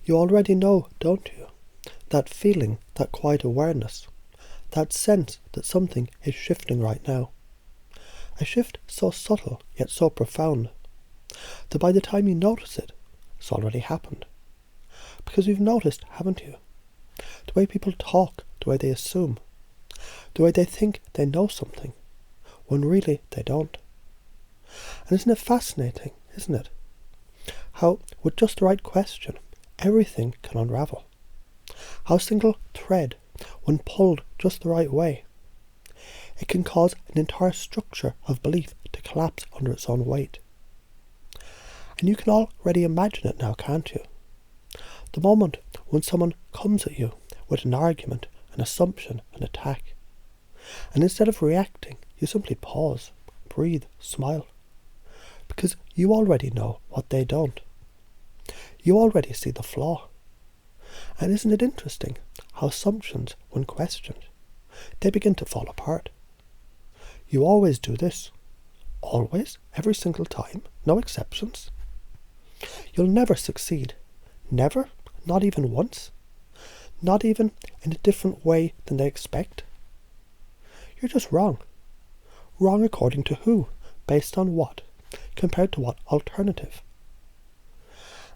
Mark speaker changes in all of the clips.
Speaker 1: You already know, don't you? That feeling, that quiet awareness, that sense that something is shifting right now. A shift so subtle yet so profound that by the time you notice it, it's already happened. Because you've noticed, haven't you? The way people talk, the way they assume, the way they think they know something, when really they don't. And isn't it fascinating, isn't it? How, with just the right question, everything can unravel. How a single thread, when pulled just the right way, it can cause an entire structure of belief to collapse under its own weight. And you can already imagine it now, can't you? The moment when someone comes at you with an argument, an assumption, an attack, and instead of reacting, you simply pause, breathe, smile, because you already know what they don't. You already see the flaw. And isn't it interesting how assumptions, when questioned, they begin to fall apart? You always do this. Always, every single time, no exceptions. You'll never succeed. Never, not even once. Not even in a different way than they expect. You're just wrong. Wrong according to who? Based on what? Compared to what alternative?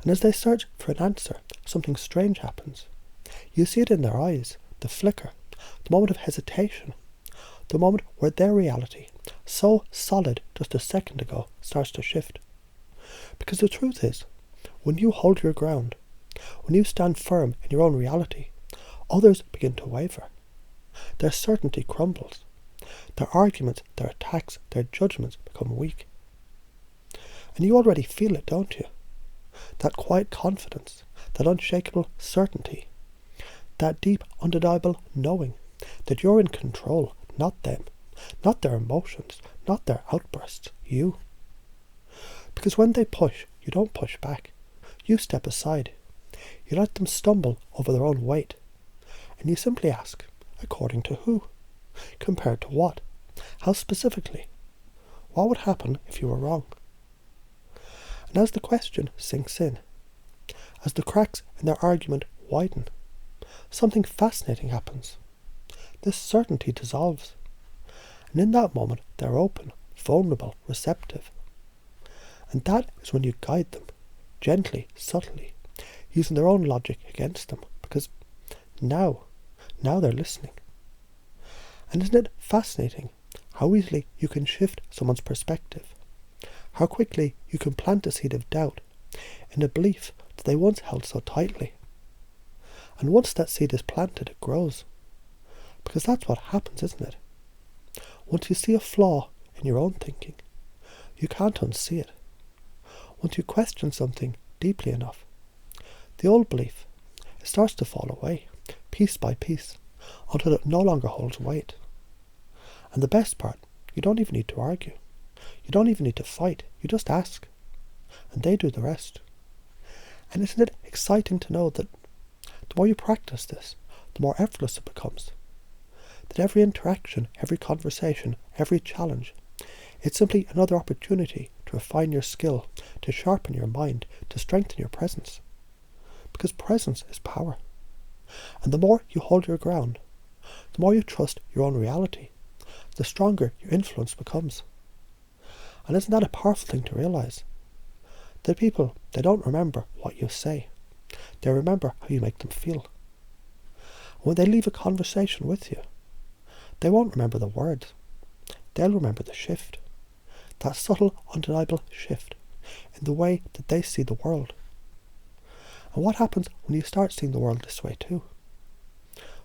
Speaker 1: And as they search for an answer, something strange happens. You see it in their eyes, the flicker, the moment of hesitation, the moment where their reality, so solid just a second ago, starts to shift. Because the truth is, when you hold your ground, when you stand firm in your own reality, others begin to waver. Their certainty crumbles. Their arguments, their attacks, their judgments become weak. And you already feel it, don't you? That quiet confidence, that unshakable certainty, that deep, undeniable knowing that you're in control, not them, not their emotions, not their outbursts, you. Because when they push, you don't push back. You step aside. You let them stumble over their own weight. And you simply ask, according to who? Compared to what? How specifically? What would happen if you were wrong? And as the question sinks in, as the cracks in their argument widen, something fascinating happens. This certainty dissolves. And in that moment, they're open, vulnerable, receptive. And that is when you guide them, gently, subtly, using their own logic against them, because now they're listening. And isn't it fascinating how easily you can shift someone's perspective? How quickly you can plant a seed of doubt in a belief that they once held so tightly. And once that seed is planted, it grows. Because that's what happens, isn't it? Once you see a flaw in your own thinking, you can't unsee it. Once you question something deeply enough, the old belief, it starts to fall away, piece by piece, until it no longer holds weight. And the best part, you don't even need to argue. You don't even need to fight. You just ask. And they do the rest. And isn't it exciting to know that the more you practice this, the more effortless it becomes? That every interaction, every conversation, every challenge, it's simply another opportunity to refine your skill, to sharpen your mind, to strengthen your presence. Because presence is power. And the more you hold your ground, the more you trust your own reality, the stronger your influence becomes. And isn't that a powerful thing to realize? That people, they don't remember what you say. They remember how you make them feel. When they leave a conversation with you, they won't remember the words. They'll remember the shift. That subtle, undeniable shift in the way that they see the world. And what happens when you start seeing the world this way too?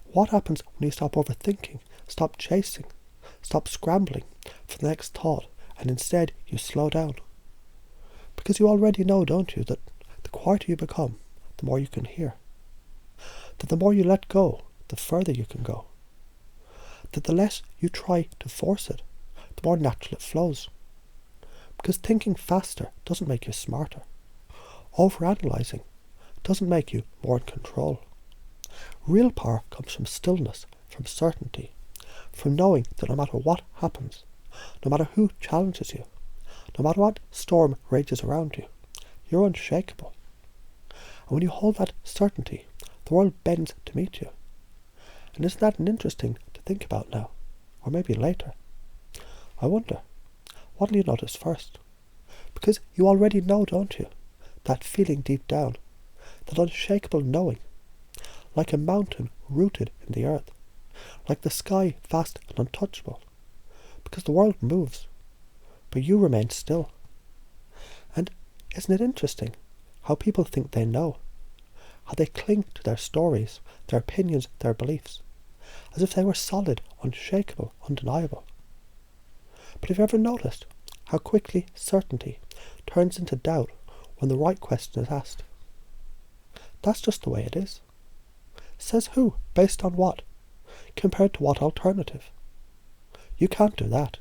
Speaker 1: What happens when you stop overthinking, stop chasing, stop scrambling for the next thought, and instead you slow down? Because you already know, don't you, that the quieter you become, the more you can hear. That the more you let go, the further you can go. That the less you try to force it, the more natural it flows. Because thinking faster doesn't make you smarter. Overanalyzing doesn't make you more in control. Real power comes from stillness, from certainty, from knowing that no matter what happens, no matter who challenges you, no matter what storm rages around you, you're unshakable. And when you hold that certainty, the world bends to meet you. And isn't that interesting to think about now? Or maybe later? I wonder, what will you notice first? Because you already know, don't you? That feeling deep down, that unshakable knowing, like a mountain rooted in the earth, like the sky vast and untouchable, because the world moves, but you remain still. And isn't it interesting how people think they know, how they cling to their stories, their opinions, their beliefs, as if they were solid, unshakable, undeniable. But have you ever noticed how quickly certainty turns into doubt when the right question is asked? That's just the way it is. Says who? Based on what? Compared to what alternative? You can't do that.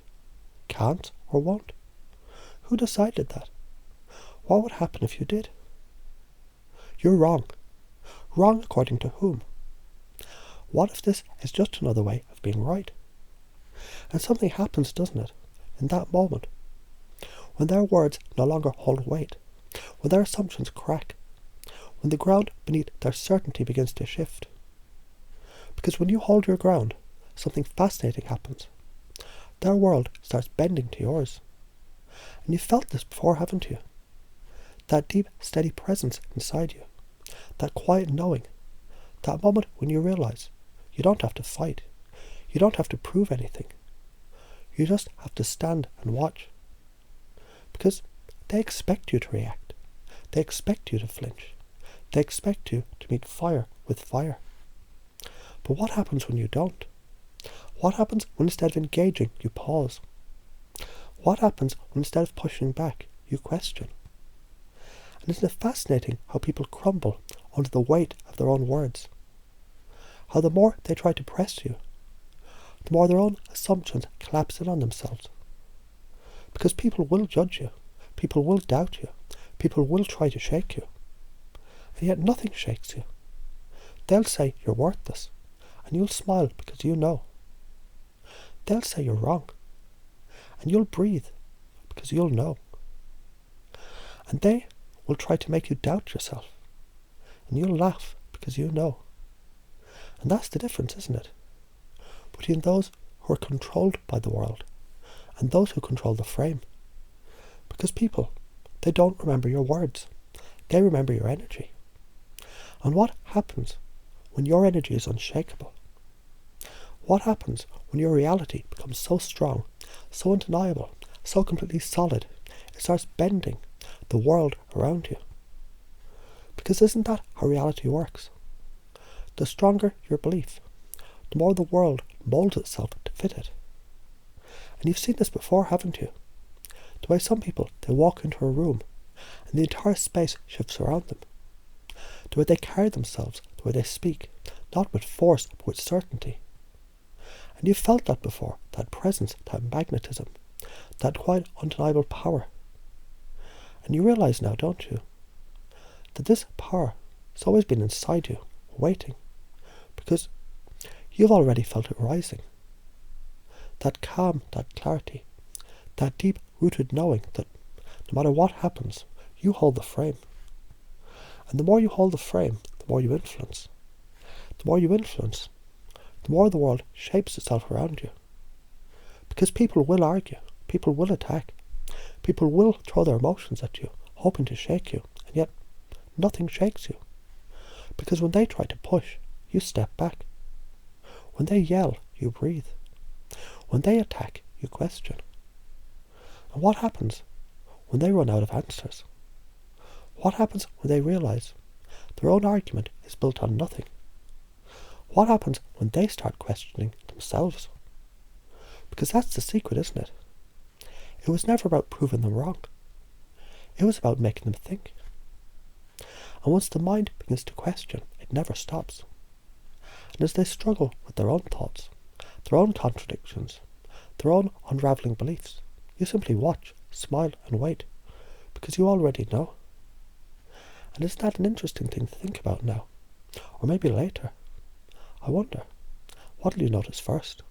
Speaker 1: Can't or won't. Who decided that? What would happen if you did? You're wrong. Wrong according to whom? What if this is just another way of being right? And something happens, doesn't it, in that moment, when their words no longer hold weight, when their assumptions crack, when the ground beneath their certainty begins to shift. Because when you hold your ground, something fascinating happens. Their world starts bending to yours. And you've felt this before, haven't you? That deep, steady presence inside you. That quiet knowing. That moment when you realize you don't have to fight. You don't have to prove anything. You just have to stand and watch. Because they expect you to react. They expect you to flinch. They expect you to meet fire with fire. But what happens when you don't? What happens when instead of engaging, you pause? What happens when instead of pushing back, you question? And isn't it fascinating how people crumble under the weight of their own words? How the more they try to press you, the more their own assumptions collapse in on themselves. Because people will judge you, people will doubt you, people will try to shake you. And yet nothing shakes you. They'll say you're worthless, and you'll smile because you know. They'll say you're wrong, and you'll breathe because you'll know. And they will try to make you doubt yourself, and you'll laugh because you know. And that's the difference, isn't it? Between those who are controlled by the world and those who control the frame. Because people, they don't remember your words. They remember your energy. And what happens when your energy is unshakable? What happens when your reality becomes so strong, so undeniable, so completely solid, it starts bending the world around you? Because isn't that how reality works? The stronger your belief, the more the world molds itself to fit it. And you've seen this before, haven't you? The way some people, they walk into a room and the entire space shifts around them. The way they carry themselves, the way they speak, not with force but with certainty. And you've felt that before, that presence, that magnetism, that quite undeniable power. And you realise now, don't you, that this power has always been inside you, waiting, because you've already felt it rising. That calm, that clarity, that deep-rooted knowing that no matter what happens, you hold the frame. And the more you hold the frame, the more you influence. The more you influence, the more the world shapes itself around you. Because people will argue, people will attack, people will throw their emotions at you, hoping to shake you, and yet nothing shakes you. Because when they try to push, you step back. When they yell, you breathe. When they attack, you question. And what happens when they run out of answers? What happens when they realise their own argument is built on nothing? What happens when they start questioning themselves? Because that's the secret, isn't it? It was never about proving them wrong. It was about making them think. And once the mind begins to question, it never stops. And as they struggle with their own thoughts, their own contradictions, their own unraveling beliefs, you simply watch, smile and wait, because you already know. And isn't that an interesting thing to think about now? Or maybe later? I wonder, what will you notice first?